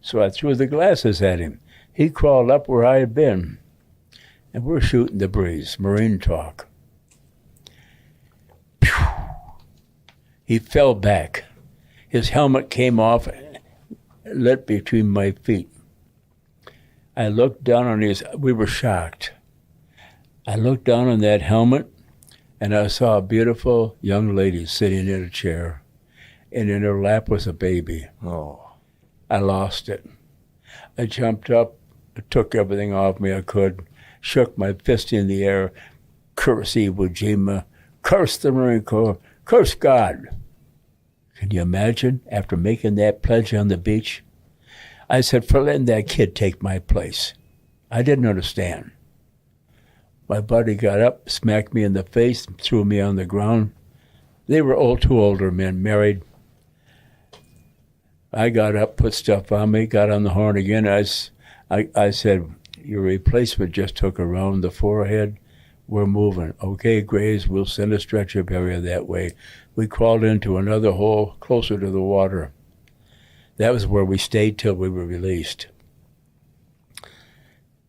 So I threw the glasses at him. He crawled up where I had been. And we're shooting the breeze, Marine talk. Pew! He fell back. His helmet came off, lit between my feet. I looked down on we were shocked. I looked down on that helmet, and I saw a beautiful young lady sitting in a chair, and in her lap was a baby. Oh. I lost it. I jumped up, took everything off me I could, shook my fist in the air, cursed Iwo Jima, cursed the Marine Corps, Curse God. Can you imagine, after making that pledge on the beach? I said, for letting that kid take my place. I didn't understand. My buddy got up, smacked me in the face, threw me on the ground. They were two older men, married. I got up, put stuff on me, got on the horn again. I said, your replacement just took around the forehead. We're moving. Okay, Graves, we'll send a stretcher barrier that way. We crawled into another hole closer to the water. That was where we stayed till we were released.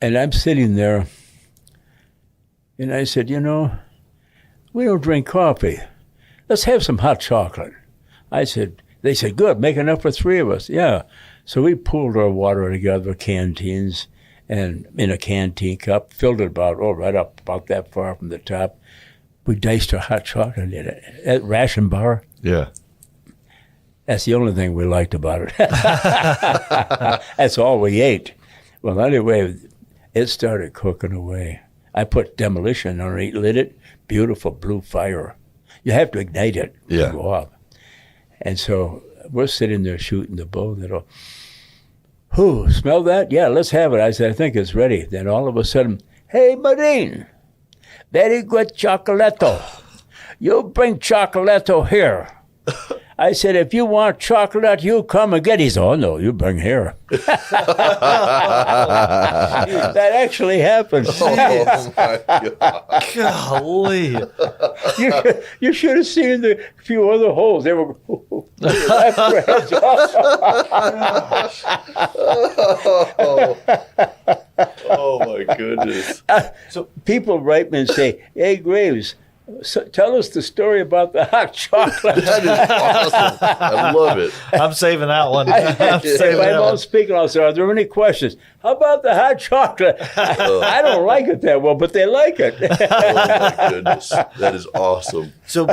And I'm sitting there, and I said, we don't drink coffee. Let's have some hot chocolate. They said, good, make enough for three of us. Yeah. So we pooled our water together, canteens, and in a canteen cup, filled it right up about that far from the top. We diced our hot chocolate in it. At ration bar. Yeah. That's the only thing we liked about it. That's all we ate. Well, anyway, it started cooking away. I put demolition on it, lit it, beautiful blue fire. You have to ignite it to go off. And so we're sitting there shooting the bow. Who, smell that? Yeah, let's have it. I said, I think it's ready. Then all of a sudden, hey, Marine, very good chocolatto. You bring chocolatto here. I said, if you want chocolate, you come and get it. He said, oh, no, you bring here. That actually happened. Oh, my God. Golly. You should have seen the few other holes. They were left their heads off. Oh, my goodness. So people write me and say, hey, Graves, tell us the story about the hot chocolate. That is awesome. I love it. I'm saving that one. I'm saving If that I'm one. on speaking, I'll say, are there any questions? How about the hot chocolate? I don't like it that well, but they like it. Oh, my goodness. That is awesome. So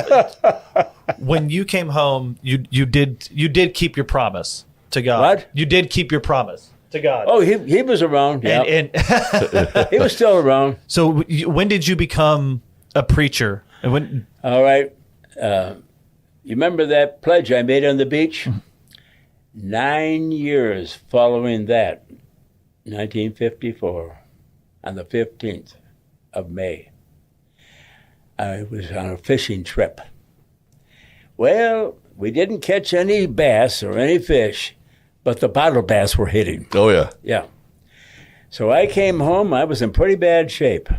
when you came home, you did keep your promise to God. What? You did keep your promise to God. Oh, he was around. Yeah, And he was still around. so when did you become a preacher? And when? All right. You remember that pledge I made on the beach? 9 years following that, 1954, on the 15th of May, I was on a fishing trip. Well, we didn't catch any bass or any fish, but the bottle bass were hitting. Oh, yeah. Yeah. So I came home. I was in pretty bad shape.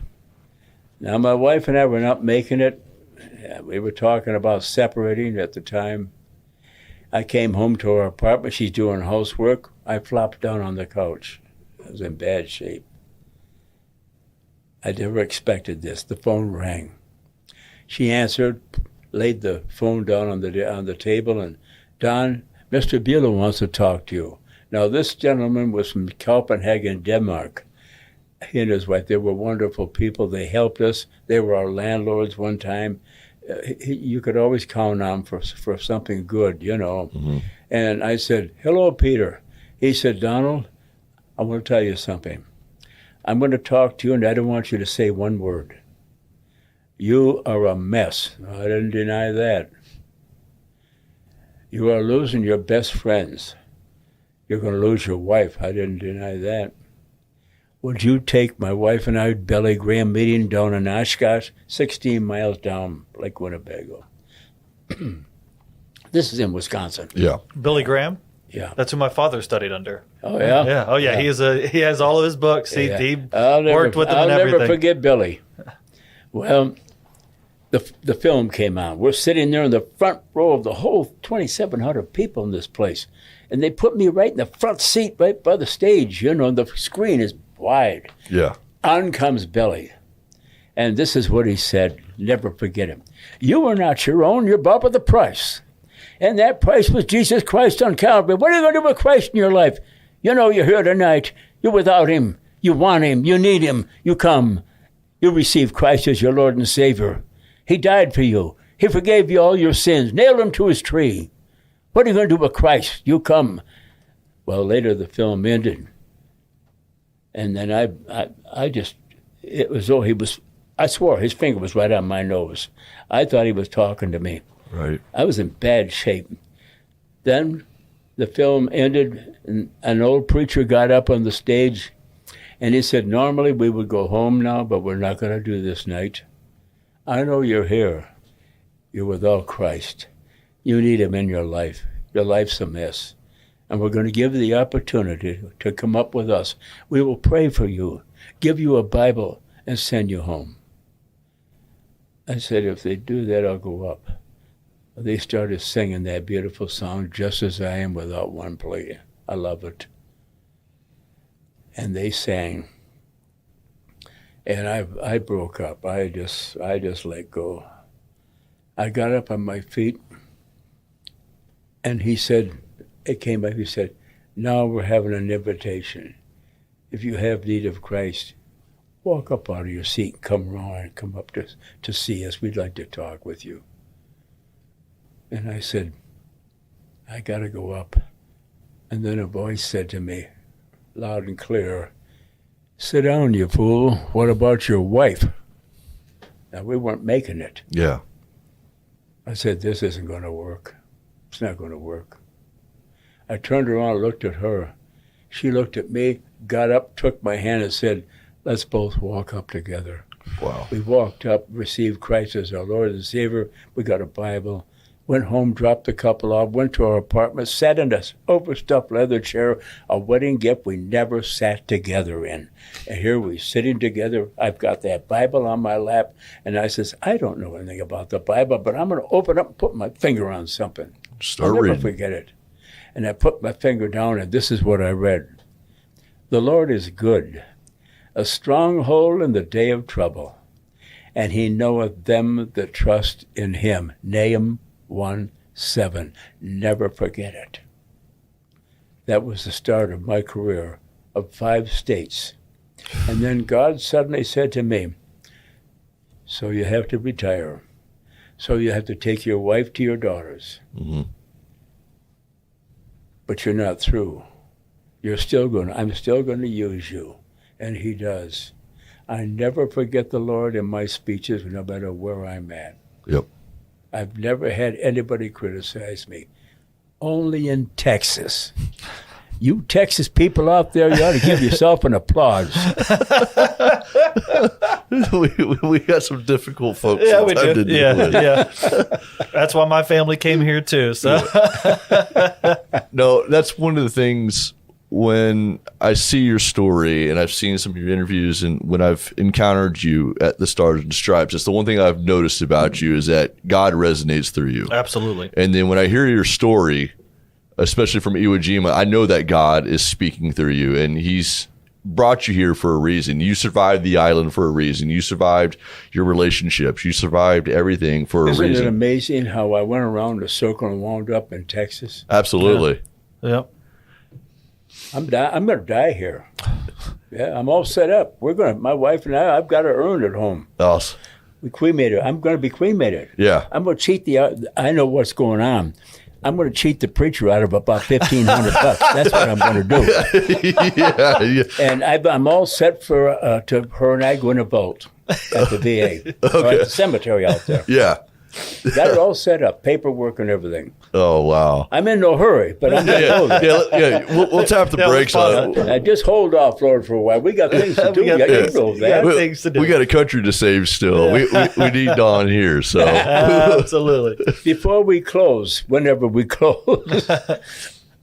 Now, my wife and I were not making it. We were talking about separating at the time. I came home to our apartment. She's doing housework. I flopped down on the couch. I was in bad shape. I never expected this. The phone rang. She answered, laid the phone down on the table, and, Don, Mr. Bueller wants to talk to you. Now, this gentleman was from Copenhagen, Denmark. He and his wife, they were wonderful people. They helped us. They were our landlords one time. You could always count on for something good, Mm-hmm. And I said, hello, Peter. He said, Donald, I want to tell you something. I'm going to talk to you, and I don't want you to say one word. You are a mess. I didn't deny that. You are losing your best friends. You're going to lose your wife. I didn't deny that. Would you take my wife and I Billy Graham meeting down in Oshkosh, 16 miles down Lake Winnebago? This is in Wisconsin. Yeah. Billy Graham? Yeah. That's who my father studied under. Oh, yeah? Yeah. Oh, yeah. He has all of his books. Yeah. He I'll worked with them and everything. I'll never forget Billy. Well, the film came on. We're sitting there in the front row of the whole 2,700 people in this place. And they put me right in the front seat, right by the stage. The screen is wide. Yeah. On comes Billy. And this is what he said. Never forget him. You are not your own. You're bought with a price. And that price was Jesus Christ on Calvary. What are you going to do with Christ in your life? You're here tonight. You're without him. You want him. You need him. You come. You receive Christ as your Lord and Savior. He died for you. He forgave you all your sins. Nailed him to his tree. What are you going to do with Christ? You come. Well, later the film ended. And then it was though I swore his finger was right on my nose. I thought he was talking to me. Right. I was in bad shape. Then the film ended, and an old preacher got up on the stage, and he said, normally we would go home now, but we're not going to do this night. I know you're here. You're without Christ. You need him in your life. Your life's a mess. And we're going to give you the opportunity to come up with us. We will pray for you, give you a Bible, and send you home. I said, if they do that, I'll go up. They started singing that beautiful song, Just As I Am, without one plea. I love it. And they sang. And I broke up. I just let go. I got up on my feet, and he said, it came up, he said, now we're having an invitation. If you have need of Christ, walk up out of your seat and come around and come up to see us. We'd like to talk with you. And I said, I got to go up. And then a voice said to me, loud and clear, sit down, you fool. What about your wife? Now, we weren't making it. Yeah. I said, this isn't going to work. It's not going to work. I turned around and looked at her. She looked at me, got up, took my hand and said, let's both walk up together. Wow. We walked up, received Christ as our Lord and Savior. We got a Bible, went home, dropped the couple off, went to our apartment, sat in this overstuffed leather chair, a wedding gift we never sat together in. And here we're sitting together. I've got that Bible on my lap, and I says, I don't know anything about the Bible, but I'm going to open up and put my finger on something. Start I'll never reading. forget it. And I put my finger down, and this is what I read. The Lord is good, a stronghold in the day of trouble, and he knoweth them that trust in him. Nahum 1:7. Never forget it. That was the start of my career of 5 states. And then God suddenly said to me, so you have to retire. So you have to take your wife to your daughters. Mm-hmm. But you're not through. I'm still going to use you. And he does. I never forget the Lord in my speeches, no matter where I'm at. Yep. I've never had anybody criticize me. Only in Texas. You Texas people out there, you ought to give yourself an applause. we got some difficult folks. Yeah, we do. to deal with. Yeah. That's why my family came here too. So No, that's one of the things when I see your story and I've seen some of your interviews and when I've encountered you at the Stars and Stripes, it's the one thing I've noticed about you is that God resonates through you. absolutely. And then when I hear your story, especially from Iwo Jima, I know that God is speaking through you and he's brought you here for a reason. You survived the island for a reason. You survived your relationships. You survived everything for a reason. Isn't it amazing how I went around the circle and wound up in Texas? Absolutely. Yep. I'm going to die here. Yeah, I'm all set up. My wife and I've got to earn at home. Awesome. We cremated. I'm going to be cremated. Yeah. I'm going to cheat I know what's going on. I'm going to cheat the preacher out of about $1,500. That's what I'm going to do. yeah. And I'm all set for her and I going to vote at the VA, or at the cemetery out there. Yeah. Got it all set up, paperwork and everything. Oh, wow. I'm in no hurry, but I'm going to go. Yeah. We'll tap the brakes on it. Just hold off, Lord, for a while. We got things to do. You know that. things to do. We got a country to save still. We need Don here. So Absolutely. Before we close, whenever we close,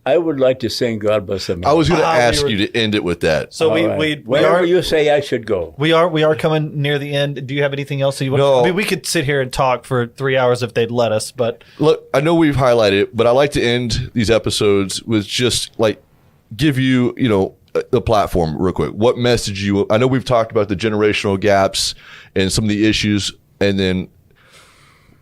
I would like to sing God Bless America. I was going to ask you to end it with that. So All right. Wherever you say I should go. We are coming near the end. Do you have anything else that you want? No. I mean, we could sit here and talk for 3 hours if they'd let us, but Look, I know we've highlighted it, but I like to end these episodes with just like give you, the platform real quick. What message I know we've talked about the generational gaps and some of the issues, and then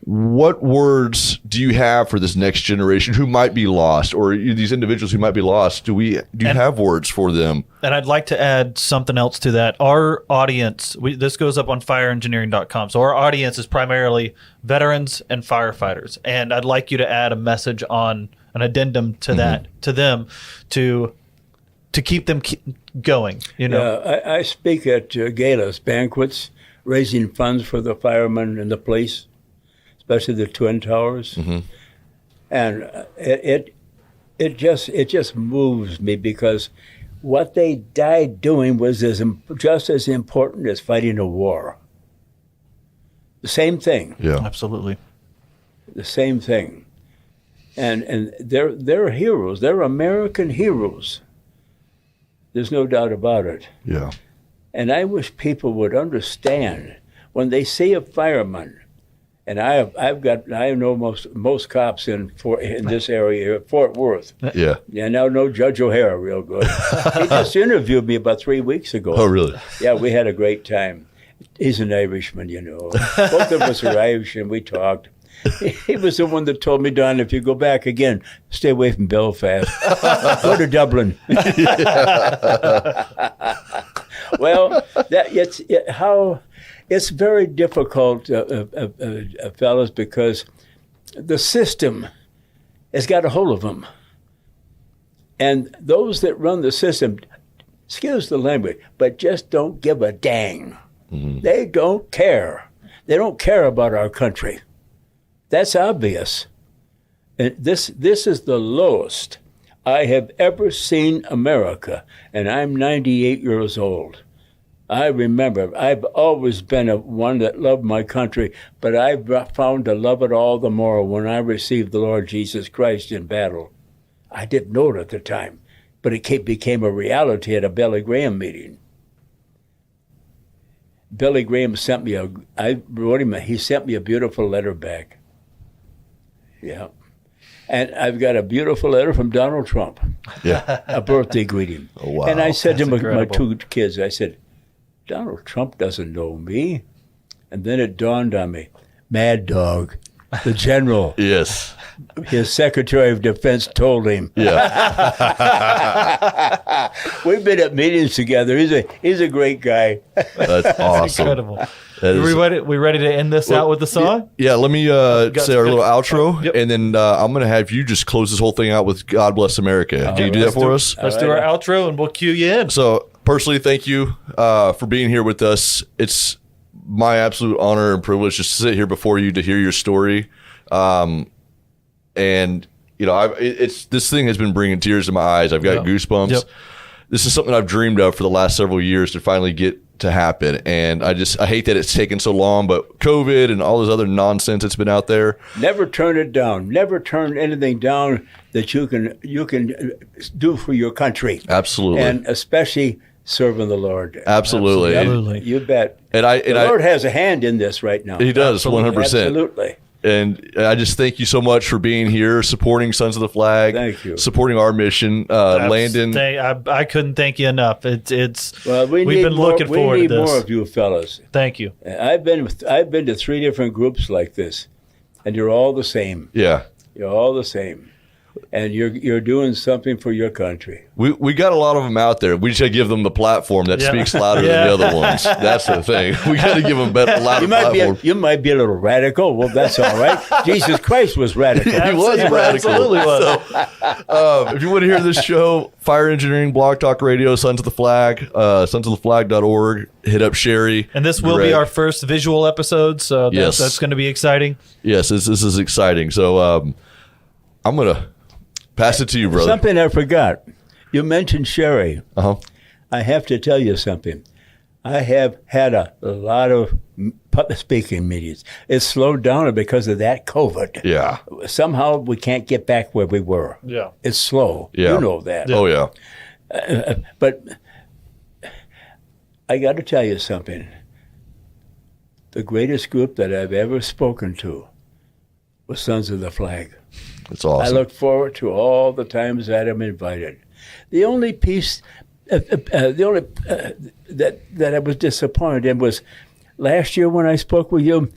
what words do you have for this next generation who might be lost, or these individuals who might be lost? Do you have words for them? And I'd like to add something else to that. Our audience, this goes up on fireengineering.com. So our audience is primarily veterans and firefighters. And I'd like you to add a message on an addendum to that, to them, to keep them going. I speak at galas, banquets, raising funds for the firemen and the police. especially the Twin Towers. And it just moves me because what they died doing was just as important as fighting a war. The same thing. Yeah. Absolutely. The same thing. And they're heroes. They're American heroes. There's no doubt about it. Yeah. And I wish people would understand when they see a fireman, and I know most cops in this area, Fort Worth. Yeah. Yeah, now know Judge O'Hara real good. He just interviewed me about 3 weeks ago. Oh, really? Yeah, we had a great time. He's an Irishman, you know. Both of us are Irish, and we talked. He was the one that told me, Don, if you go back again, stay away from Belfast. Go to Dublin. Well, it's very difficult, fellas, because the system has got a hold of them. And those that run the system, excuse the language, but just don't give a dang. They don't care. They don't care about our country. That's obvious. And this is the lowest I have ever seen America, and I'm 98 years old. I remember, I've always been one that loved my country, but I've found to love it all the more when I received the Lord Jesus Christ in battle. I didn't know it at the time, but it became a reality at a Billy Graham meeting. Billy Graham sent me he sent me a beautiful letter back. Yeah. And I've got a beautiful letter from Donald Trump. Yeah. A birthday greeting. Oh, wow. And I said That's to my incredible. 2 kids, I said, Donald Trump doesn't know me. And then it dawned on me, Mad Dog, the general, Yes. his Secretary of Defense told him. Yeah. We've been at meetings together. He's a great guy. That's awesome. Incredible. That is- We ready to end this out with the song? Yeah, let me say our little outro, Yep. and then I'm going to have you just close this whole thing out with God Bless America. Can you do that for us? Let's do our outro, and we'll cue you in. So, personally, thank you for being here with us. It's my absolute honor and privilege just to sit here before you to hear your story. And, you know, this thing has been bringing tears to my eyes. I've got goosebumps. Yep. This is something I've dreamed of for the last several years to finally get to happen. And I hate that it's taken so long, but COVID and all this other nonsense that's been out there. Never turn it down. Never turn anything down that you can do for your country. Absolutely. And especially serving the Lord. Absolutely. Absolutely. You bet. And The Lord has a hand in this right now. He does, 100%. Absolutely. And I just thank you so much for being here, supporting Sons of the Flag. Thank you. Supporting our mission. Landon. I couldn't thank you enough. Well, we've been looking forward to We need this. more of you fellas. Thank you. I've been to 3 different groups like this, and you're all the same. Yeah. You're all the same. And you're doing something for your country. We got a lot of them out there. We just got to give them the platform that speaks louder than the other ones. That's the thing. We got to give them a louder platform. You might be a little radical. Well, that's all right. Jesus Christ was radical. He was radical. Absolutely was. So, if you want to hear this show, Fire Engineering, Blog Talk Radio, Sons of the Flag, sonsoftheflag.org. Hit up Sherry. And this will be our first visual episode, so that's going to be exciting. Yes, this is exciting. So I'm going to pass it to you, brother. Something I forgot. You mentioned Sherry. Uh-huh. I have to tell you something. I have had a lot of public speaking meetings. It's slowed down because of that COVID. Yeah. Somehow we can't get back where we were. Yeah. It's slow. Yeah. You know that. Oh, yeah. But I got to tell you something. The greatest group that I've ever spoken to was Sons of the Flag. It's awesome. I look forward to all the times that I'm invited. The only piece, that I was disappointed in was last year when I spoke with you.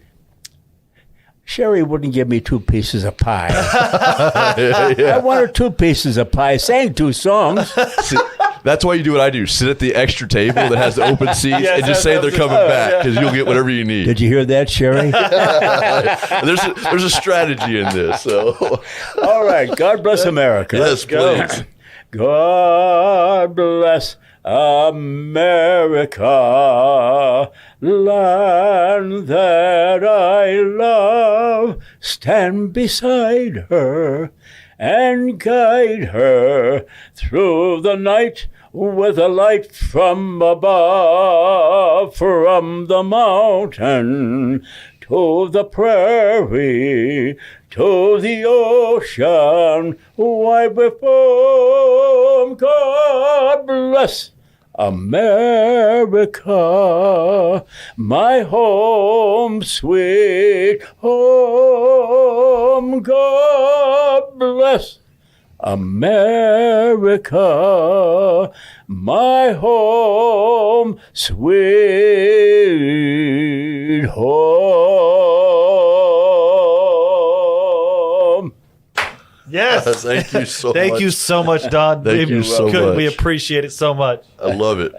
Sherry wouldn't give me 2 pieces of pie. I wanted 2 pieces of pie. Sang 2 songs. See, that's why you do what I do. Sit at the extra table that has the open seats and just say they're coming back because you'll get whatever you need. Did you hear that, Sherry? There's a strategy in this. So, All right. God bless America. yes, please. God bless America, land that I love. stand beside her and guide her through the night with a light from above, from the mountain to the prairie, to the ocean, wide with foam. God bless America, my home, sweet home. God bless America, my home, sweet home. Yes. Thank you so much. Thank you so much, Don. Thank you so much. We appreciate it so much. I love it.